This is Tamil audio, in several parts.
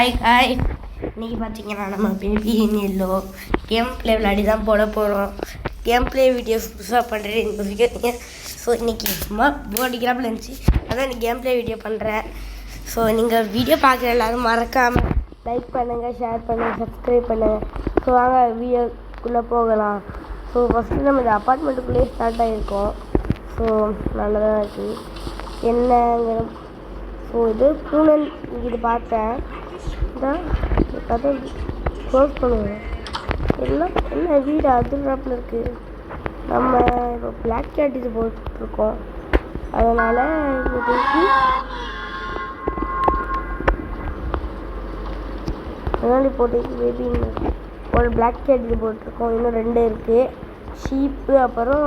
ஹாய் இன்றைக்கி பார்த்தீங்கன்னா நம்ம பேபி இன் எல்லோ கேம் ப்ளே விளையாடி தான் போட போகிறோம். கேம் ப்ளே வீடியோஸ் புதுசாக பண்ணுறேன் யோசிக்கிறீங்க. ஸோ இன்றைக்கி சும்மா போடிக்கிறாப்பில் இருந்துச்சு, அதான் இன்றைக்கி கேம் ப்ளே வீடியோ பண்ணுறேன். ஸோ நீங்கள் வீடியோ பார்க்குற எல்லோரும் மறக்காமல் லைக் பண்ணுங்கள், ஷேர் பண்ணுங்கள், சப்ஸ்கிரைப் பண்ணுங்கள். ஸோ வாங்க வீடியோக்குள்ளே போகலாம். ஸோ ஃபஸ்ட்டு நம்ம இந்த அப்பார்ட்மெண்ட்டுக்குள்ளேயே ஸ்டார்ட் ஆகிருக்கோம். ஸோ நல்லதாக இருக்குது என்னங்கிற. ஸோ இது பூனன் இது பார்த்தேன், கதை க்ளோஸ் பண்ணுவேன். எல்லாம் என்ன வீடு அதிர்றாப்பில் இருக்குது. நம்ம இப்போ பிளாக் கேட் இது போட்டுருக்கோம், அதனால் இப்போதைக்கு பேபி ஒரு பிளாக் கேட் இது போட்டிருக்கோம். இன்னும் 2 இருக்குது, ஷீப்பு அப்புறம்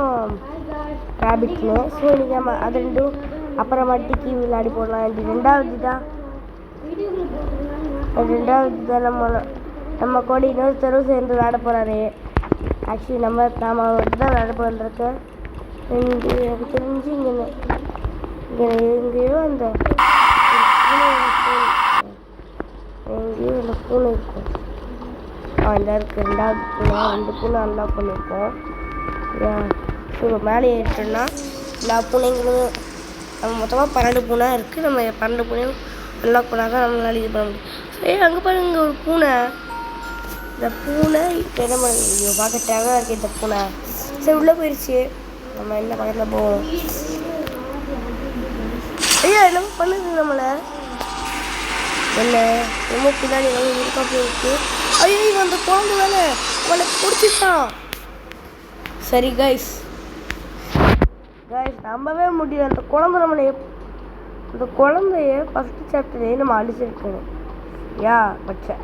ரேபிட்னு. ஸோ இன்றைக்கி நம்ம அது 2 அப்புறமாட்டிக்கு விளையாடி போடலாம். ரெண்டாவது தான் நம்ம கூட இன்னொருத்தரும் சேர்ந்து விளையாட போகிறாரு. ஆக்சுவலி நம்ம தான் விளையாட போகிறோம். எனக்கு தெரிஞ்சு எங்கேயோ அந்த எங்கேயோ அந்த பூனை இருக்கும். இந்த இருக்குது 2வது பூனை, 2 பூனை அன்லாக் பண்ணியிருக்கோம். ஸோ மேலே ஏறிட்டோம்னா எல்லா பூனைங்களும் நம்ம மொத்தமாக 12 பூனை இருக்குது. நம்ம 12 பூனையும் அன்லாக் பண்ணால் தான் நம்மளால் இது பண்ண முடியும். அங்கே பாருங்க ஒரு பூனை. இந்த பூனை இப்போ என்ன பண்ண பார்க்க தேவை இருக்குது இந்த பூனை. சரி உள்ளே போயிடுச்சு, நம்ம என்ன பக்கத்தில் போவோம். ஐயா எல்லாமே பண்ணுது நம்மளை. என்ன ரொம்ப பின்னாடி எல்லாமே இருக்கா போயிருக்கு. ஐயோ இவன் அந்த குழந்தை வேலை அவனை பிடிச்சிட்டான். சரி கைஸ் நம்பவே முடியல. அந்த குழந்தை நம்மளை அந்த குழந்தைய ஃபஸ்ட்டு சாப்டர்லேயே நம்ம அழிச்சிருக்கணும். பச்சை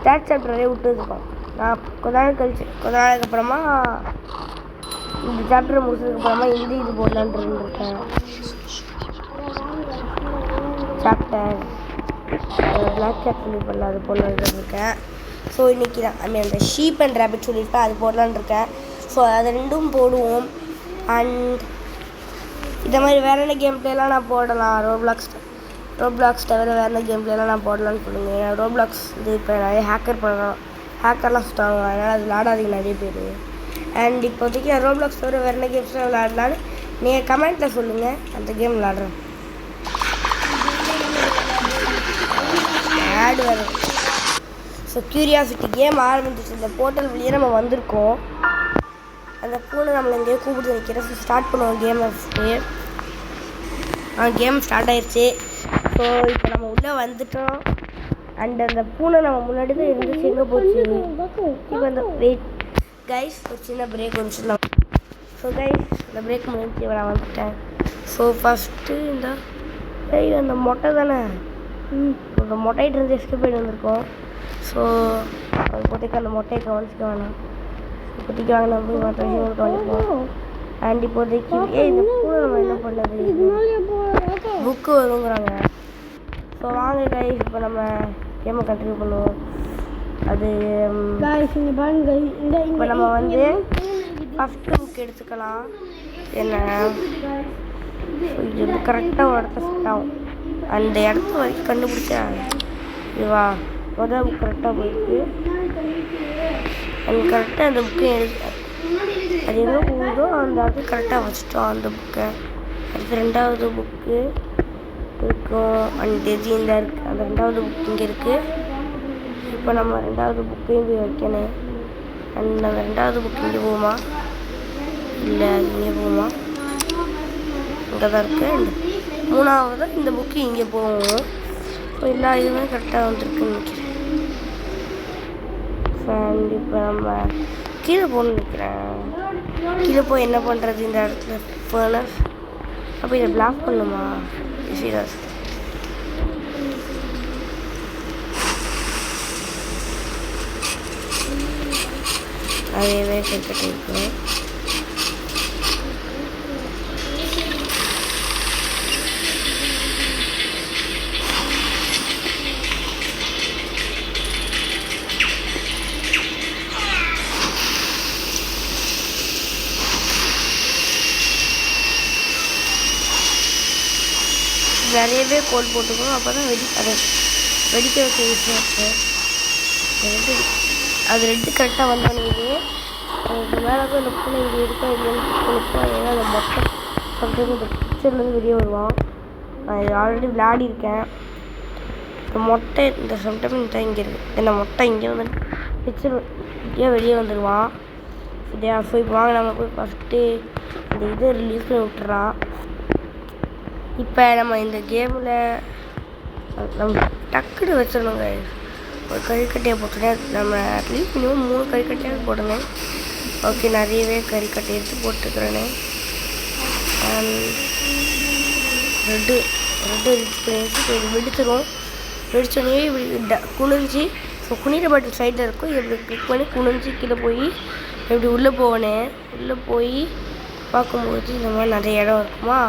3rd சாப்டரே விட்டுருக்கோம். நான் கொஞ்ச நாளுக்கு அப்புறமா இந்த சாப்டரை முடிச்சதுக்கப்புறமா இது போடலான்ட்டு இருந்திருக்கேன். சாப்டர் பிளாக் கேட் சொல்லியிருப்பேன், அது போடலான்ட்டு இருக்கேன். ஸோ இன்றைக்கி தான் அந்த ஷீப் அண்ட் ரேபிட் சொல்லியிருப்பேன், அது போடலான்னு இருக்கேன். ஸோ அது 2ம் போடுவோம். அண்ட் இந்த மாதிரி வேறு என்ன கேம் பிளேலாம் நான் போடலாம். ரோப்ளாக்ஸ் தவிர வேறு என்ன கேம் பிளேலாம் நான் போடலான்னு சொல்லுங்கள். ஏன்னா ரோப்ளாக்ஸ் இது இப்போ நிறைய ஹேக்கர்லாம் சுற்றுவாங்க, அதனால் அது விளாடாதீங்க நிறைய பேர். அண்ட் இப்போதைக்கு நான் ரோப்ளாக்ஸ் தவிர வேறு என்ன கேம்ஸ்லாம் விளாடலான்னு நீங்கள் கமெண்ட்டில் சொல்லுங்கள், அந்த கேம் விளாட்றேன். ஆட் வரும். ஸோ க்யூரியாசிட்டி கேம் ஆரம்பிச்சிச்சு. இந்த போர்ட்டல் வழியே நம்ம வந்திருக்கோம். அந்த பூனை நம்மளை எங்கேயோ கூப்பிட்டு வைக்கிறேன். ஸோ ஸ்டார்ட் பண்ணுவோம் கேம் ஸ்டார்ட் ஆயிடுச்சு. ஸோ இப்போ நம்ம உள்ளே வந்துட்டோம். அண்ட் அந்த பூனை நம்ம முன்னாடி தான் இருந்துச்சு, எங்கே போச்சு இப்போ அந்த வெயிட் கைஸ் ஒரு சின்ன பிரேக் வந்துச்சுலாம். ஸோ கைஸ் இந்த பிரேக் முடிஞ்சு நான் வந்துட்டேன். ஸோ ஃபஸ்ட்டு அந்த மொட்டை தானே, அந்த மொட்டைகிட்ட இருந்து எஸ்கேப் ஆகிட்டு வந்திருக்கோம். ஸோ இப்போதைக்கு அந்த மொட்டையை கவனிச்சிக்க வேணாம். இப்போதைக்கு வாங்க நம்ம போய் மற்ற விஷயம் கவனிப்போம். அண்ட் இப்போதைக்கு இந்த பூனை நம்ம என்ன பண்ணது புக்கு வருங்கிறாங்க. ஸோ வாங்க கைஸ் இப்போ நம்ம கேமை கண்டினியூ பண்ணுவோம். அது இப்போ நம்ம வந்து ஃபஸ்ட்டு புக் எடுத்துக்கலாம். என்ன இது வந்து கரெக்டாக ஒரு இடத்த செட் ஆகும். அந்த இடத்த வரைக்கும் கண்டுபிடிச்சா இதுவா முதல் புக் கரெக்டாக போயிருக்கு. அது கரெக்டாக அந்த புக்கை அது எங்கே போகுதோ அந்த இடத்துக்கு கரெக்டாக வச்சுட்டோம் அந்த புக்கை. அடுத்து 2வது புக்கு இருக்கும். அண்ட் இது இந்த இருக்குது, அந்த 2வது புக் இங்கே இருக்குது. இப்போ நம்ம 2வது புக்கையும் போய் வைக்கணும். அண்ட் அந்த 2வது புக் இங்கே போகுமா, இல்லை அது இங்கே போகுமா, இங்கே தான் இருக்குது. அண்ட் 3வது இந்த புக்கு இங்கே போகும். ஸோ எல்லா இதுவுமே கரெக்டாக வந்துருக்குன்னு நினைக்கிறேன். அண்ட் இப்போ நம்ம கீழே போகணும்னு நினைக்கிறேன். கீழே போய் என்ன பண்ணுறது இந்த இடத்துல ஃபர்னஸ். அப்போ இதை பிளாக் பண்ணுமா சீரியஸ். அதேவே கிரிக்கெட் இருக்கு. நிறையவே கோல் போட்டுக்கணும், அப்போ தான் வெடி அது வெடிக்க வைக்க ஈஸியாக இருக்கும். அது ரெட்டு கரெக்டாக வந்தோடனே அதுக்கு மேலே போய் அந்த பூனை இங்கே இருக்கா இல்லைன்னு நினைப்போம். ஏன்னா அந்த மொட்டை சம்டைம் இந்த பிக்சர்லேருந்து வெளியே வருவான். நான் இது ஆல்ரெடி விளையாடிருக்கேன். இந்த மொட்டை இந்த சம்டைம் இந்த இங்கே இருக்குது. இந்த மொட்டை இங்கே வந்து பிக்சர் இங்கே வெளியே வந்துடுவான். சரியா? ஸோ இப்போ வாங்க நம்ம போய் ஃபஸ்ட்டு இந்த இதை ரிலீஸ் பண்ணி விட்டுறான். இப்போ நம்ம இந்த கேமில் நம்ம டக்குன்னு வச்சிடணுங்க. ஒரு கறிக்கட்டையை போட்டுட்டேன். நம்ம அட்லீஸ்ட் மினிமம் 3 கறிக்கட்டையாக போடுங்க. ஓகே, நிறையவே கறிக்கட்டை எடுத்து போட்டுக்கிறேன்னு ரெட்டு ரிச் பண்ணிட்டு இது வெடிச்சிடும். வெடிச்சோடனே இப்படி குனிஞ்சு ஸோ குனிற பட்டன் சைடில் இருக்கும். இப்படி கிளிக் பண்ணி குனிஞ்சு கீழே போய் இப்படி உள்ளே போனேன். உள்ளே போய் பார்க்கும்போது இந்த மாதிரி நிறைய இடம் இருக்குமா.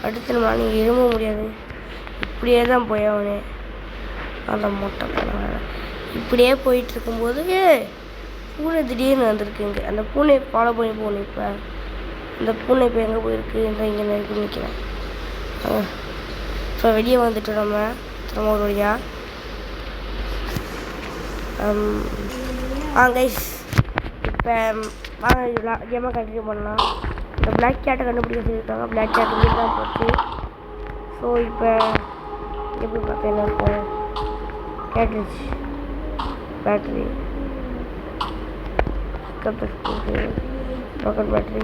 அடுத்து நம்ம நீங்கள் எழும்ப முடியாது. இப்படியே தான் போய் அவனே அந்த மொட்டை பண்ண இப்படியே போயிட்டுருக்கும்போது பூனை திடீர்னு வந்திருக்குங்க. அந்த பூனையை ஃபாலோ பண்ணி போகணும். இப்போ அந்த பூனை இப்போ எங்கே போயிருக்கு இங்கே நெருக்கி நிற்கிறேன். ஸோ வெளியே வந்துட்டோம் நம்ம ஒரு வழியாக. கைஸ் இப்போ வாங்க கேமாக கண்டினியூ பண்ணலாம். இந்த பிளாக் கேட்டை கண்டுபிடிக்க சொல்லியிருக்காங்க. பிளாக் கேட் இங்கே தான் போச்சு. ஸோ இப்போ எப்படி பார்த்தா என்ன இருக்கும்? Cartridge battery rocket battery.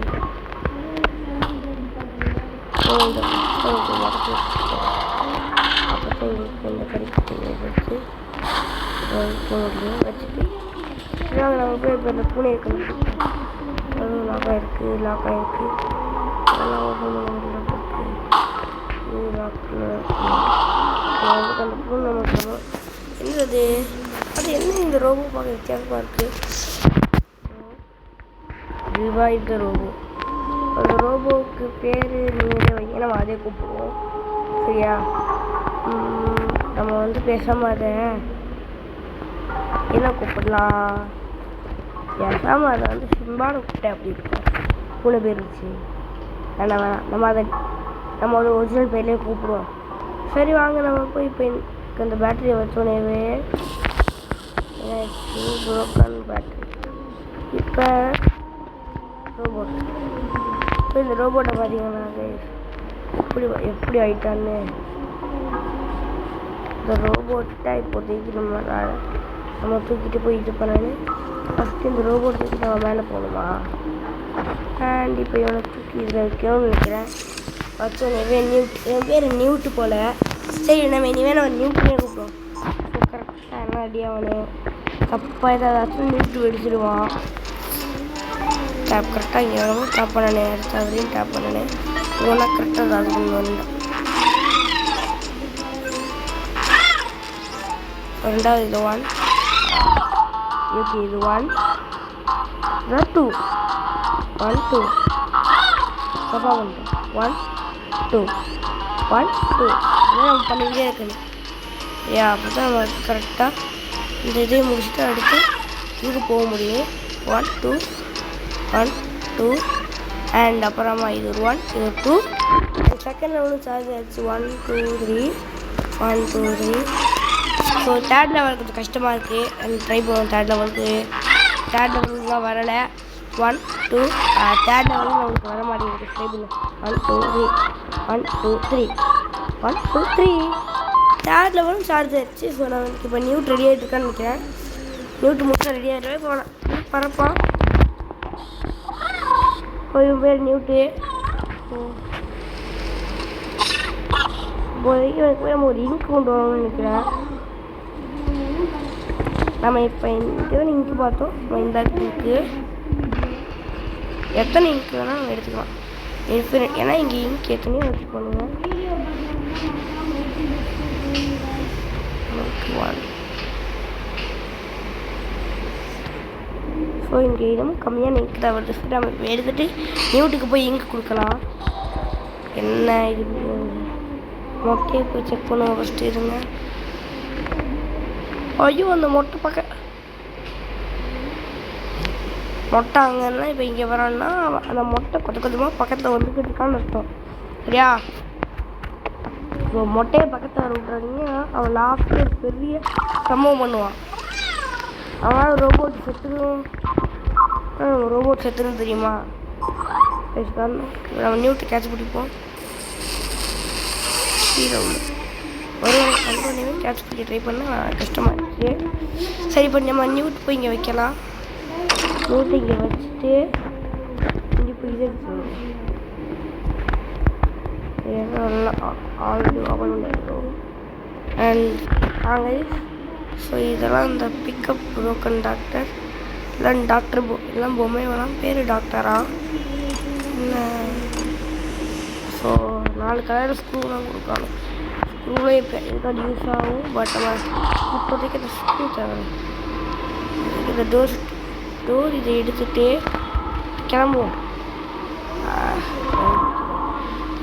So இந்த அப்போ இந்த கறிக்கட்டையை வச்சு வச்சுட்டு நாங்கள் நம்ம போய் இப்போ இந்த பூனை இருக்கு. அதுவும் லாக் ஆகிருக்கு அதெல்லாம் ஓப்பன் பண்ண முடியல. அந்த பூனை நம்ம சொல்லணும். என்னது அது என்ன இந்த ரோபோ பார்க்க வித்தியாசமாக இருக்குது. Revive the robot. அந்த ரோபோவுக்கு பேர் நீங்களே வைங்க, நம்ம அதே கூப்பிடுவோம். சரியா? நம்ம வந்து பேசாமல் அதை என்ன கூப்பிடலாம்? பேசாமல் அதை வந்து சிம்பான கூப்பிட்டேன். அப்படி இருக்கும் பூனை பேர் இருந்துச்சு. வேணாம் நம்ம ஒரு ஒரிஜினல் பேர்லேயே கூப்பிடுவோம். சரி வாங்க நம்ம போய் இப்போ அந்த பேட்டரியை வச்சோடனேவே ப்ரோக்கன் பேட்டரி. இப்போ ரோபோட் இப்போ இந்த ரோபோட்டை பார்த்தீங்கன்னா எப்படி ஆயிட்டான்னு. இந்த ரோபோட்டை இப்போதைக்கு நம்ம தூக்கிட்டு போய் இது பண்ணணும். ஃபஸ்ட்டு இந்த ரோபோட் தூக்கிட்டு நம்ம மேலே போகணுமா? அண்ட் இப்போ இவனை தூக்கி இதில் வைக்கணும்னு நினைக்கிறேன். வச்சோடனே என் பேர் நியூட்டு போல். சரி நம்ம இனிமேல் நம்ம நியூட்னே கூப்பிடுவோம். ஸோ கரெக்டாக என்ன அடி அவனு தப்பாக ஏதாச்சும் நியூட்டு வெடிச்சிடுவான். டேப் கரெக்டாக இங்கே வரணும். டேப் பண்ணனே அடுத்த அதுலேயும் டேப் பண்ணனே இவனா கரெக்டாக ஏதாவது கொண்டு வந்தேன். ரெண்டாவது இது 1. ஓகே இது 1 2 1 2 தப்பா வந்துடும். 1 2 1 2 இதெல்லாம் நம்ம பண்ணிக்கிட்டே இருக்கணும். ஏன் அப்போ தான் நம்ம கரெக்டாக இந்த இதை முடிச்சுட்டு அடுத்து இதுக்கு போக முடியும். 1 2 1 2 அண்ட் அப்புறமா இது 1 இது 2 அண்ட் செகண்ட் லெவலும் சார்ஜ் ஆகிடுச்சு. 1 2 3 1 2 3. ஸோ தேர்ட் லெவல் கொஞ்சம் கஷ்டமாக இருக்குது. அண்ட் ட்ரை பண்ணுவோம். தேர்ட் லெவலுக்குலாம் வரலை. 1 2 தேர்ட் லெவலும் நம்மளுக்கு வர மாட்டேங்குது. ட்ரை பண்ணுவோம். 1 2 3 1 2 3 1 2 3 தேர்ட் லெவலும் சார்ஜ் ஆகிடுச்சு. ஸோ நான் இப்போ நியூட் ரெடி ஆகிட்டு இருக்கான்னு நினைக்கிறேன். நியூட்டு மட்டும் ரெடி ஆகிட்டவே போனேன். பரப்பான் கொஞ்சம் பேர் நியூட்டு. இப்போதைக்கு எனக்கு நம்ம ஒரு இங்க் கொண்டு வரணும்னு நினைக்கிறேன். நம்ம இப்போ இந்த இங்க்கு பார்த்தோம். நம்ம இந்த இங்க்கு எத்தனை இங்க்கு வேணால் நம்ம எடுத்துக்கலாம். இன்ஃபினிட். ஏன்னா இங்கே இங்க் எத்தனையோ வச்சு பண்ணுவோம். 1. ஸோ இங்கே இதுவும் கம்மியான இங்க் தான் வருது. நம்ம இப்போ எடுத்துகிட்டு நியூட்டுக்கு போய் இங்க் கொடுக்கலாம். என்ன இது மொட்டையை போய் செக் பண்ணுவோம் ஃபஸ்ட்டு. இருங்க. ஐயோ அந்த மொட்டை அங்கன்னா இப்போ இங்கே வரான்னா அந்த மொட்டை கொஞ்சமாக பக்கத்தில் வந்துக்கிட்டு இருக்கான்னு அர்த்தம். சரியா? ஸோ மொட்டையை பக்கத்தில் வர விட்றாதீங்க. அவன் லாஸ்ட்டு ஒரு பெரிய சம்பவம் பண்ணுவான். அவனால் ரோபோட் செத்துரும் தெரியுமா? நம்ம நியூட்டை கேட்ச் பிடிப்போம். ஒரு கேட்ச் பிடிக்க ட்ரை பண்ண கஷ்டமாகிடுச்சு. சரி இப்போ நம்ம நியூட் போய் இங்கே வைக்கலாம். நியூட்டை இங்கே வச்சுட்டு இங்கே போய் இது நல்லா ஆல்ரெடி ஓப்பன் பண்ணிடுறோம். அண்ட் நாங்கள் ஸோ இதெல்லாம் இந்த பிக்கப் புரோக்கன் டாக்டர் எல்லாம் டாக்டர் எல்லாம் பொம்மை வேணாம் பேர் டாக்டரா என்ன. ஸோ 4 கலர் ஸ்க்ரூலாம் கொடுக்கணும். ஸ்க்ரூவே இப்போ எதுக்காக யூஸ் ஆகும். பட் நம்ம இப்போதைக்கு அந்த ஸ்க்ரூ தேவை. இந்த டோர் இதை எடுத்துகிட்டு கிளம்புவோம்.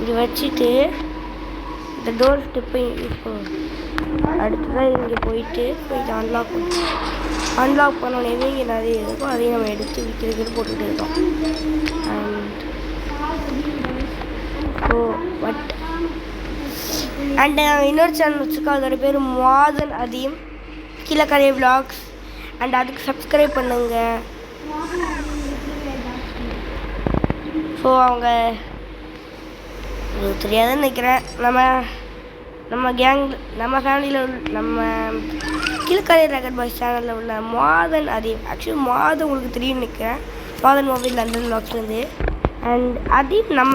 இது வச்சுட்டு இந்த டோர் ஸ்டெப்பை யூஸ் பண்ணுவோம். அடுத்ததான் இங்கே போயிட்டு இதை அன்லாக் பண்ணோன்னே இங்கே நிறைய இருக்கும். அதையும் நம்ம எடுத்து விற்கிறதுக்கு போட்டுகிட்டு இருக்கோம். அண்ட் இன்னொரு சேனல் வச்சுருக்கோம். அதோட பேர் மாதன் அதீம் கீழக்கரை vlogs. அண்ட் அதுக்கு சப்ஸ்கிரைப் பண்ணுங்க. ஸோ அவங்க உங்களுக்கு தெரியாதுன்னு நினைக்கிறேன். நம்ம ஃபேமிலியில் நம்ம கீழக்கரை ரகட் பாய்ஸ் சேனலில் உள்ள மாதன் அதீம். ஆக்சுவலி மாதம் உங்களுக்கு தெரியும்னு நினைக்கிறேன். Madhan mobile London vlogsலேருந்து. அண்ட் அதீம் நம்ம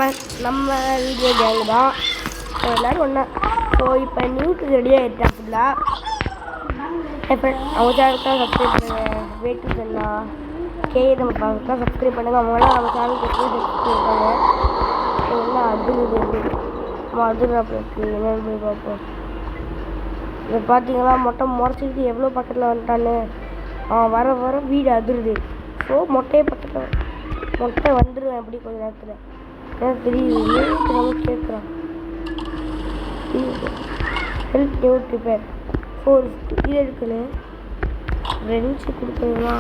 வீடியோ கேங்கு தான். ஸோ எல்லோரும் ஒன்றா. ஸோ இப்போ நியூஸ் ரெடி ஆகிட்டா ஃபுல்லாக. இப்போ அவங்க சேனலுக்காக சப்ஸ்கிரைப் பண்ணுங்கள். வேட்டு சொன்னா நம்ம பார்க்கலாம் சப்ஸ்கிரைப் பண்ணுங்கள். அவங்களாம் நம்ம சேனலுக்கு சப்ஸ்கிரைப் பண்ணுவாங்க. எல்லாம் அதிர்றாப்புல இருக்குது. என்னென்னு போய் பார்ப்போம். இதை பார்த்தீங்களா மொட்டை முறைச்சிக்கிட்டு எவ்வளோ பக்கத்தில் வந்துட்டான்னு. வர வீடு அதிருது. ஸோ மொட்டை வந்துடுவேன் அப்படி கொஞ்சம் நேரத்தில். எனக்கு தெரியுது கேட்குறான். ஹெல்ப் நியூட் ரிப்பேர் 4 இது இருக்குன்னு ரெஞ்சு கொடுக்கணுமா.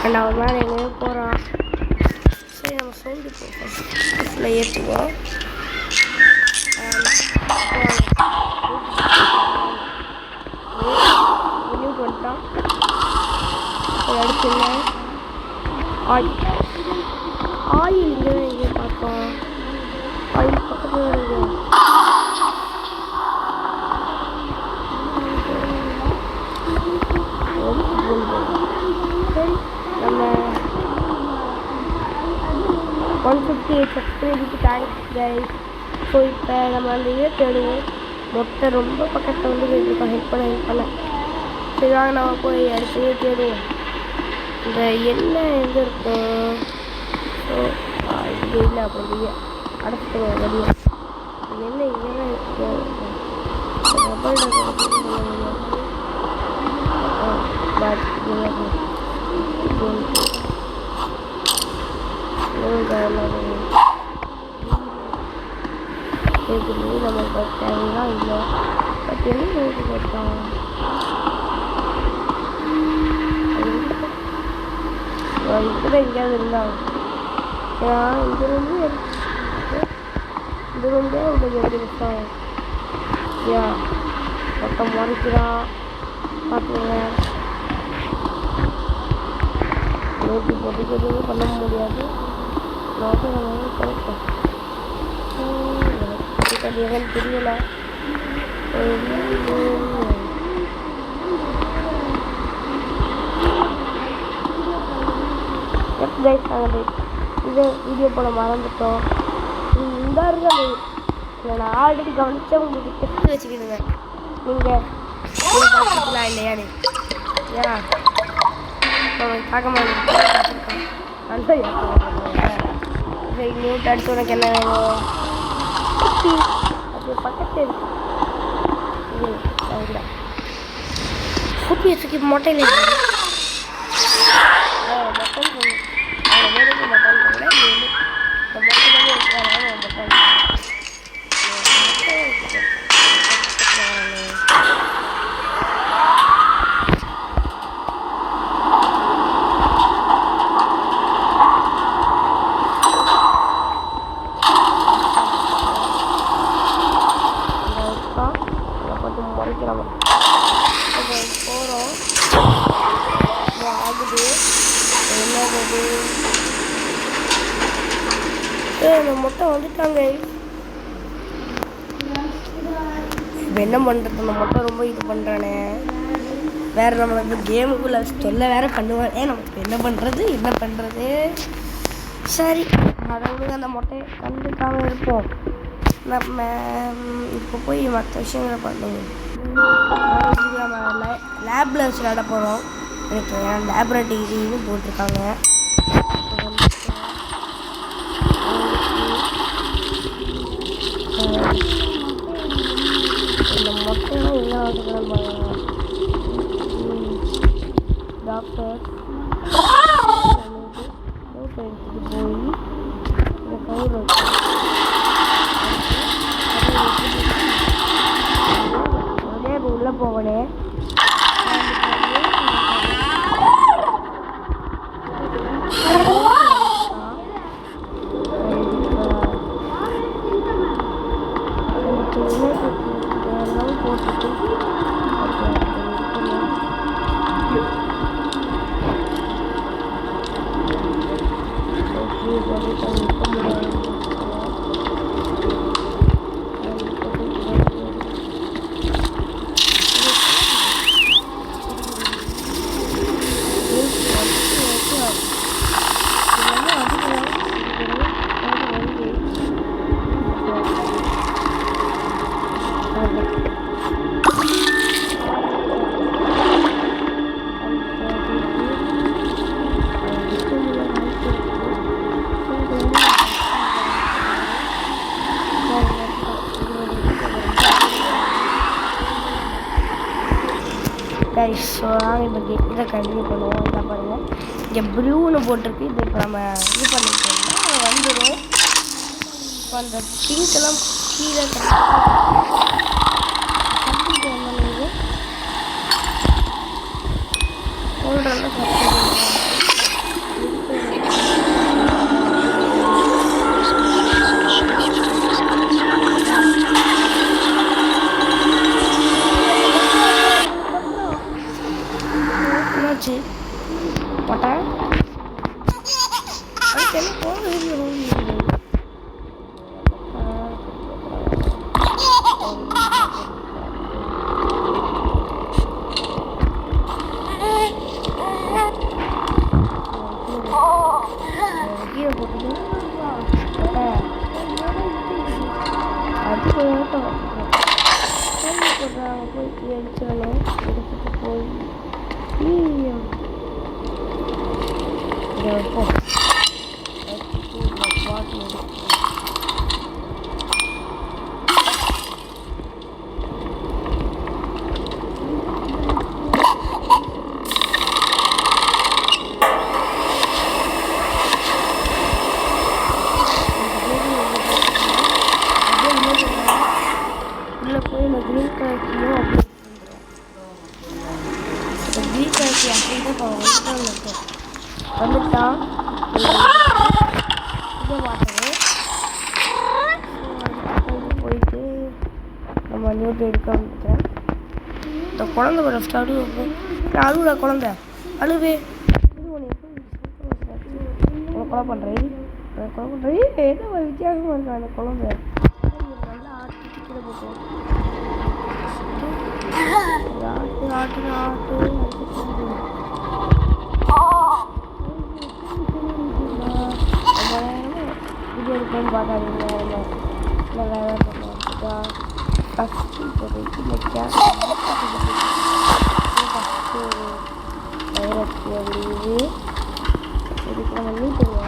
அண்ட் அவன் மேலே எங்கேயோ போகிறான். சரி நம்ம சவுண்டு போகிறோம் ஏற்றுவோம். நியூட் வந்துட்டான். அடுத்து என்ன ஆயில் இங்கே தான் எங்கேயோ பார்த்தோம். ஆயில் பக்கத்தில் இருக்கு. சரி நம்ம 158 சப்ஸ்கிரைபுக்கு தேங்க்ஸ் கைஸ். ஸோ இப்போ நம்ம அந்த இதை தேடுவோம். மொட்டை ரொம்ப பக்கத்தில் வந்து போயிட்டுருக்கோம். ஹெல்ப் பண்ண சரி வாங்க நம்ம போய் அடுத்ததே தேடுவோம். இந்த எண்ணெய் எங்கே இருக்கும். ஸோ இது இல்லை அப்படியே அடைச்சிட்டு வெளியே எண்ணெய் இங்கே தான் இருக்கு. நமக்கு தேவைதான் இல்லை. பட் என்ன நோட்டு போட்டான் இப்போதான் எங்கேயாவது இருந்தாங்க. இதுலேருந்து உங்களுக்கு எப்படி இருக்கான். மொத்தம் முறைக்கிறான் பார்த்துங்க. நோட்டி போட்டுக்கிறது பண்ண முடியாது. நோட்டை நம்ம கிடைக்கும். அது எதுன்னு தெரியல. கைஸ் நாங்கள் இதை வீடியோ போட மறந்துட்டோம். இந்த இருக்காது நான் ஆல்ரெடி கவனிச்சா உங்களுக்கு டெஸ்ட் வச்சுக்கிடுங்க. நீங்கள் பார்த்துக்கலாம் இல்லையானு ஏன் பார்க்க மாட்டேன். சரி நியூட் அடுத்து உனக்கு என்ன வேணும். அது பக்கத்து குப்பி வச்சுக்கி மொட்டையில் மட்டன் சொல்லு. அவங்க வேலைக்கு மட்டன் பண்ணல. இந்த மொட்டை மட்டன் கொஞ்சம் முறைக்கிறாங்க. போகிறோம் ஆகுது என்னது அந்த மொட்டை வந்துட்டாங்க. இப்போ என்ன பண்ணுறது, அந்த மொட்டை ரொம்ப இது பண்ணுறானே. வேறு நம்ம வந்து கேமுக்குள்ளே சொல்ல வேறு பண்ணுவானே. நமக்கு என்ன பண்ணுறது. சரி அதை அந்த மொட்டையை கண்டுக்காமல் இருப்போம். நம்ம இப்போ போய் மற்ற விஷயங்களை பண்ணுவோம். நம்ம லேபில் வச்சு விளையாட போகிறோம். எனக்கு லேபரேட்டரின்னு போட்டிருக்காங்க. இந்த மொட்டையெல்லாம் என்ன ஆகுதுன்னு டாக்டர் எடுத்துட்டு போய் இந்த கயிறு வச்சு உள்ளே போகணும். போட்டுட்டு ஸோ நாங்கள் இப்போ இதை கண்டினியூ பண்ணுவோம். என்ன பாருங்கள், இங்கே ப்ளூன்னு போட்டிருக்கு. இது இப்போ நம்ம இது பண்ணிட்டோம்னா வந்துடும். இப்போ அந்த பிங்க்கெல்லாம் கீழே போட்டேன். அதுக்கு என்ன போகுது கீழே போட்டு அது போடுறாங்க. போய் அடிச்சோன்னே எடுத்துட்டு போய் உள்ளே போய் இந்த க்ரீன் கலர்லையும் க்ரீன் கலர்ச்சி அப்படின்ட்டு வந்துட்டான் இதை பார்த்தது. போயிட்டு நம்ம நியூட் எடுக்க வந்துட்டேன். இந்த குழந்தை ஒரு ஃபஸ்ட்டு அழுவுடா குழந்தை அழுவே கொலை பண்ணுறேன் என்ன ஒரு வித்தியாசமாக இருக்கா அந்த குழந்தை. நல்லா ஆட்டு கீழே போட்டோம். ஆட்டு வீடியோ எடுக்கணும்னு பார்க்காதீங்க. இல்லை வேலை பண்ணுறா ஃபஸ்ட்டு இப்போதைக்கு ஃபஸ்ட்டு வைரஸ் அப்படிது இதுக்கு நம்ம நீட்டுங்க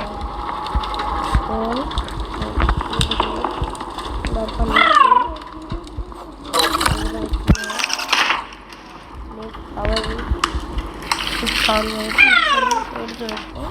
எடுத்து வைப்போம்.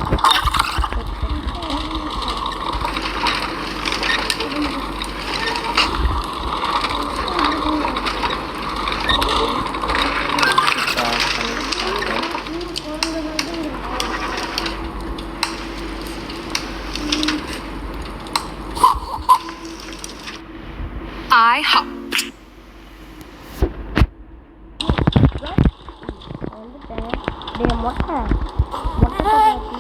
மொட்டை மொட்டை பாட்டி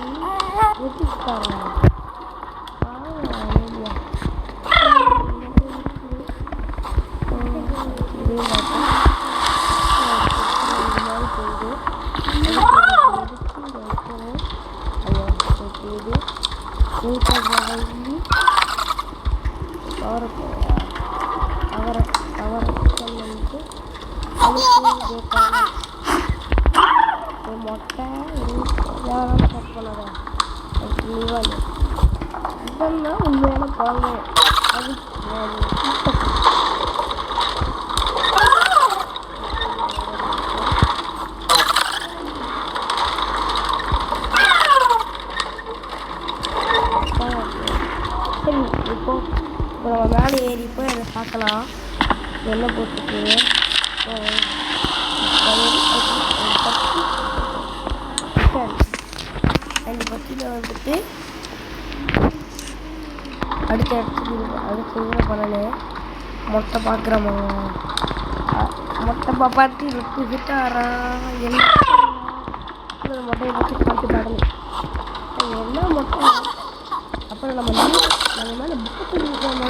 வெட்டிட்டாங்க. மொட்டை கட் பண்ணதான் இதெல்லாம் உண்மையான குழந்தை. அது சரி, இப்போ நம்ம மேலே ஏறி போய் அதை பார்க்கலாம். என்ன போட்டுருக்கு அந்த பற்றியில் வந்துட்டு அடுத்த இதில் பண்ணணும். மொட்டை பார்க்குறோமா மொட்டை பார்த்து விட்டு விட்டாரான் என்ன மொட்டையை பற்றி பார்த்து பாடணும். என்ன மொட்டை அப்புறம் நம்ம மேலே புக்கு சொல்லியிருக்காங்க.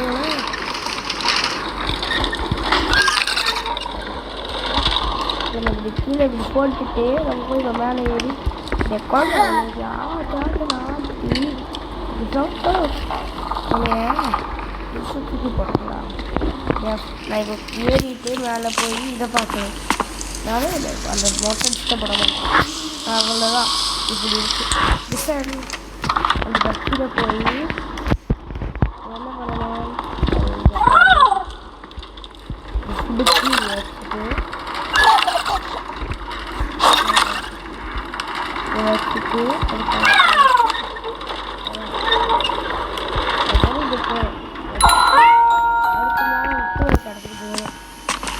இப்படி கீழே இப்படி போட்டுட்டு நம்ம போய் நம்ம மேலே ஏறி குழந்தை சுற்றி போட்டுக்கலாம். நான் இப்போ ஏறிட்டு மேலே போய் இதை பார்க்கணும். நானும் அந்த மொட்டை இஷ்டப்பட மாட்டேன். அவ்வளோதான் இப்படி இருக்குது. அந்த பஸ்ஸில் போய் என்ன பண்ணணும், புக்கி வச்சுட்டு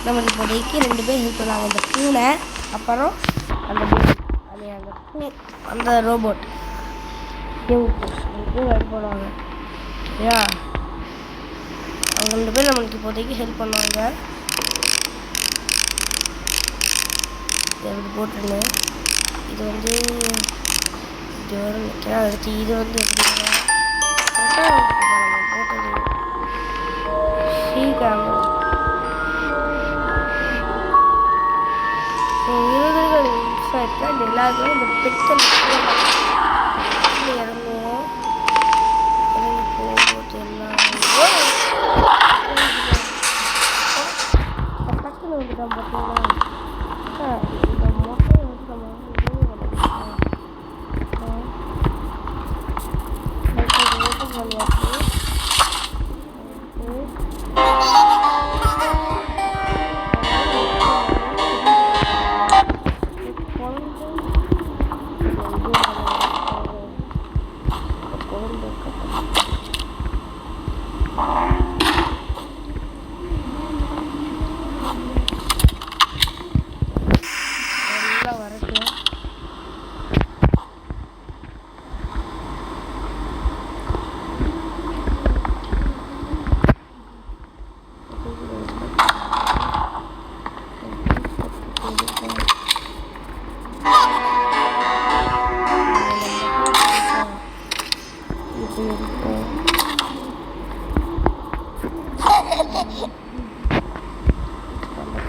நமக்கு இப்போதைக்கு 2 பேர் ஹெல்ப் பண்ணாங்க. அந்த பூனை அப்புறம் அந்த அந்த ரோபோட் ஹெல்ப் பண்ணுவாங்க. யா அவங்க 2 பேர் நம்மளுக்கு இப்போதைக்கு ஹெல்ப் பண்ணுவாங்க. எப்படி போட்டுருங்க. இது வந்து இது வரும் நிற்கிறேன். அடுத்து இது வந்து எப்படி போட்டது சீக்கிரம் 20 நிமிஷம் இருக்கா. எல்லாருமே இந்த பெட்கள் இறங்குவோம். இறங்கி போகும்போது எல்லாம் டக்குன்னு வந்துட்டோம். பார்த்தீங்களா இந்த மொட்டையை வந்து நம்ம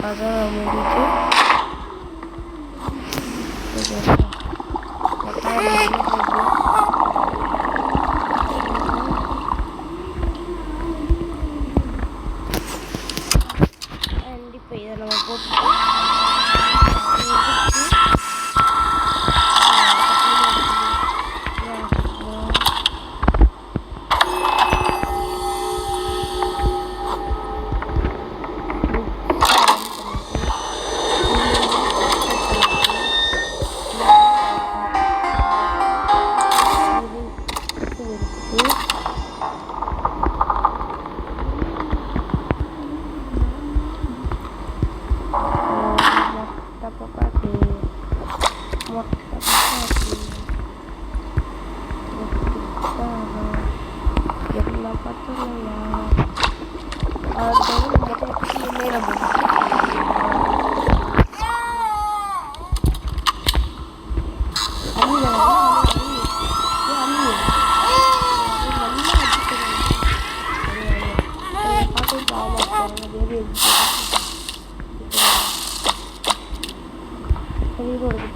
அதை முடித்து கண்டிப்பாக இதை நம்ம போட்டு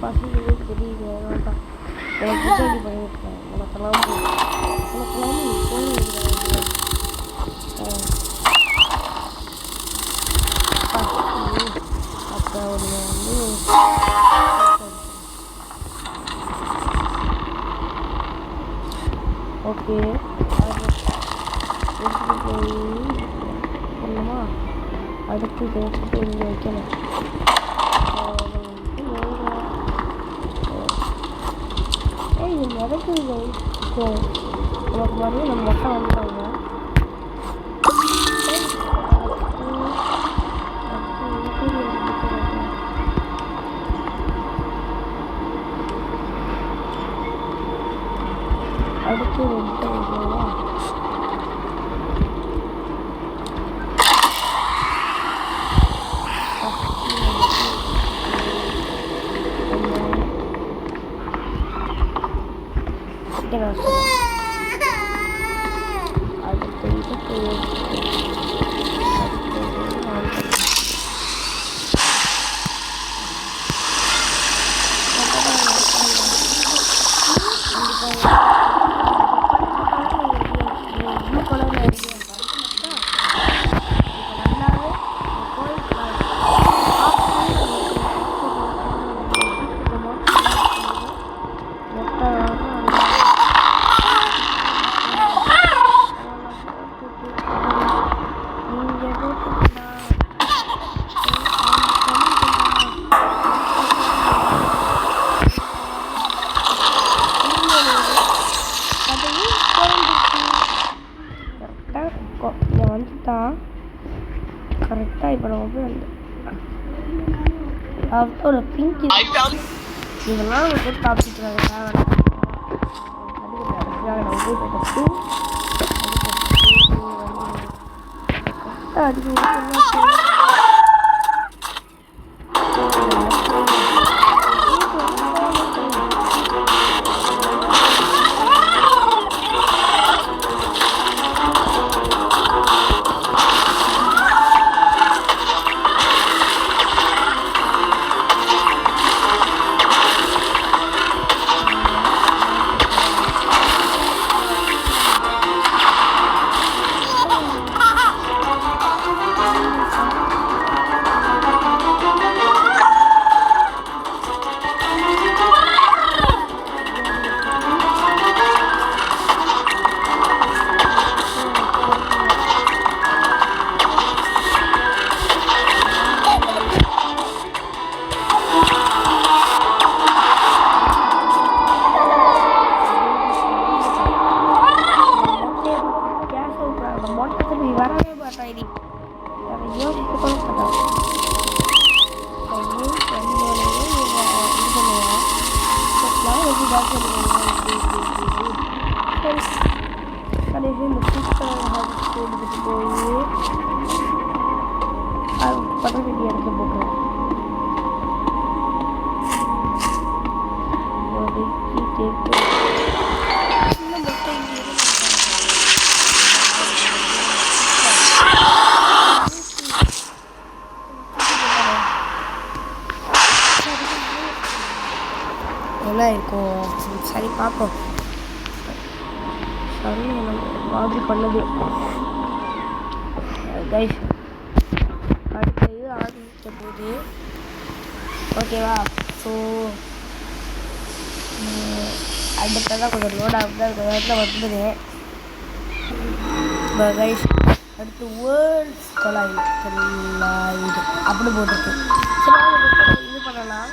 பசங்களே தெரியுது வேண்டாம் எனக்கு ரெடி பண்ணியிருக்கேன் உனக்கெல்லாம் அப்போ அவங்க வந்து ஓகே எடுத்துகிட்டு போய் சொல்லணுமா அடுத்து எடுத்துகிட்டு இங்கே வைக்கணும் இது நடக்குது இப்போ உனக்கு மாதிரியே நம்ம மொட்டை வந்துட்டாங்க அடுத்து ரெண்டு அடுத்து இதுக்கு இங்கே வந்துட்டான் கரெக்டாக இப்போ நம்ம போய் வந்து ஒரு பிங்க் இதெல்லாம் வந்து காப்பிட்டுறாங்க கடைசி இந்த எடுத்துகிட்டு போய் அது பக்கத்து இடத்துல போட்டுருவோம் என்ன இருக்கும் சரி பார்ப்போம் சரி மாதிரி பண்ணுது கைஸ் அடுத்தது ஆரம்பிக்க போகுது ஓகேவா ஸோ அடுத்ததான் கொஞ்சம் லோட் ஆகுது அது இடத்துல வந்துது கைஸ் அடுத்து வேர்ல்ட்ஸ் கொலாய்டு அப்படி போட்டிருக்கு சரி இது பண்ணலாம்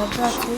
எதாச்சு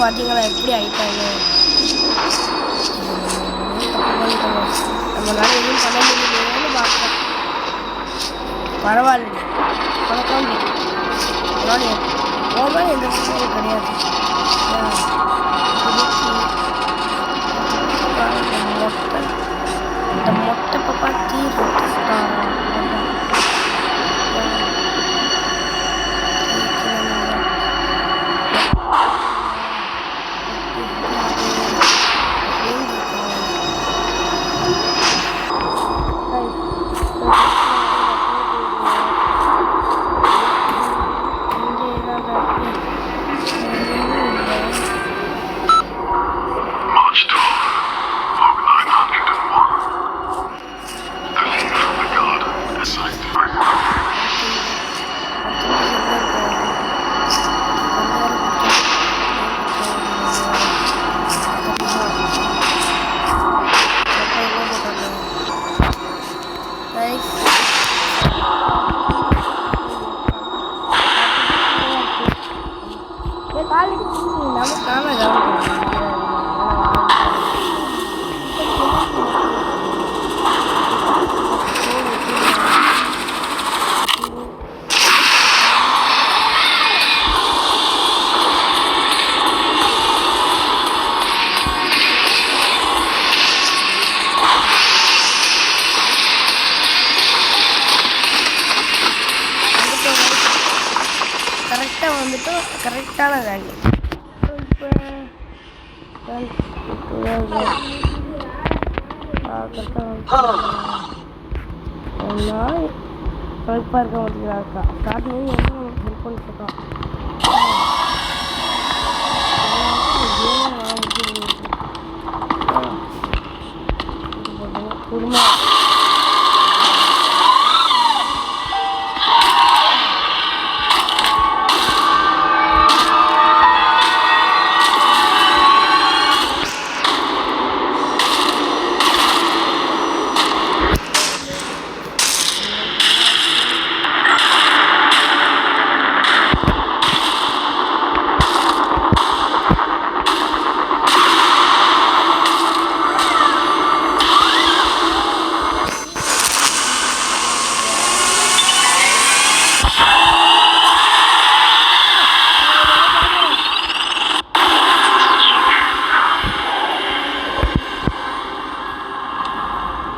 பார்த்தீங்களா எப்படி ஆயிட்டாங்க. நம்மளால எதுவும் பண்ண முடியலன்னு பார்த்தோம். பரவாயில்ல பழக்கம் ஓவர் எந்த பிரச்சனையும் கிடையாது. இந்த மொட்டை பாப்பா கரெக்டாக வந்துட்டு கரெக்டான வேல்யூ. கரெக்டாக இருக்க மாட்டேங்கிறாக்கா ஸ்டார்டிங் ஹெல்ப் பண்ணிட்டுருக்கான். குடும்பம்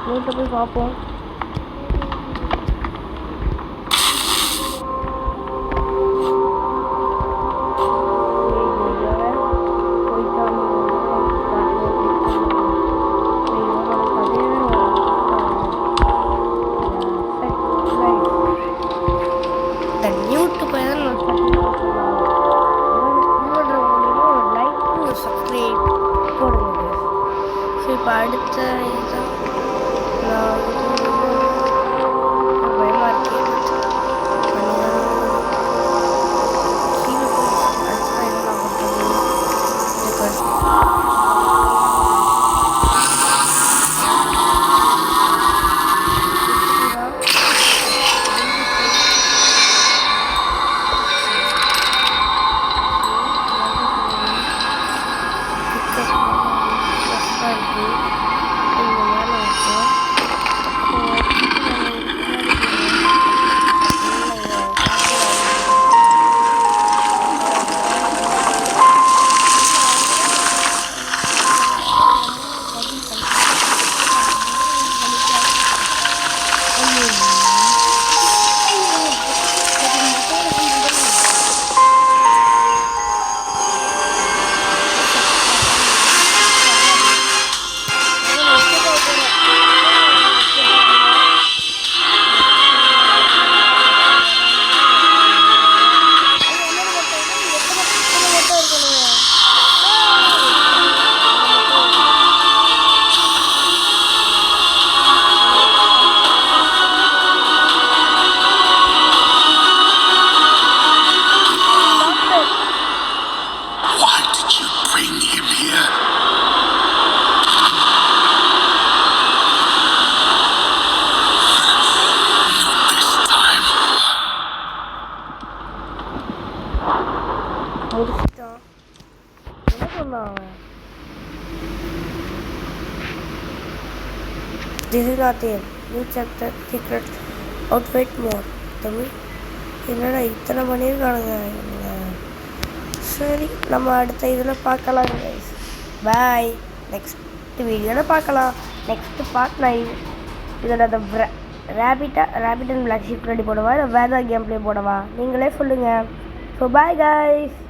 வீட்டை போய் பார்ப்போம். இப்போ அடுத்த இதான் this is not aim new chapter secret outfit more Tamil என்னடா இத்தனை பண்ணியிருக்கானுங்க. சரி நம்ம அடுத்த இதில் பார்க்கலாம் கைஸ். பாய். நெக்ஸ்ட் வீடியோவில் பார்க்கலாம். நெக்ஸ்ட்டு பார்ட் நான் இதோட அந்த rabbit and black sheep ready போடவா இல்லை வேறு கேம் ப்ளே போடவா நீங்களே சொல்லுங்கள். So bye guys.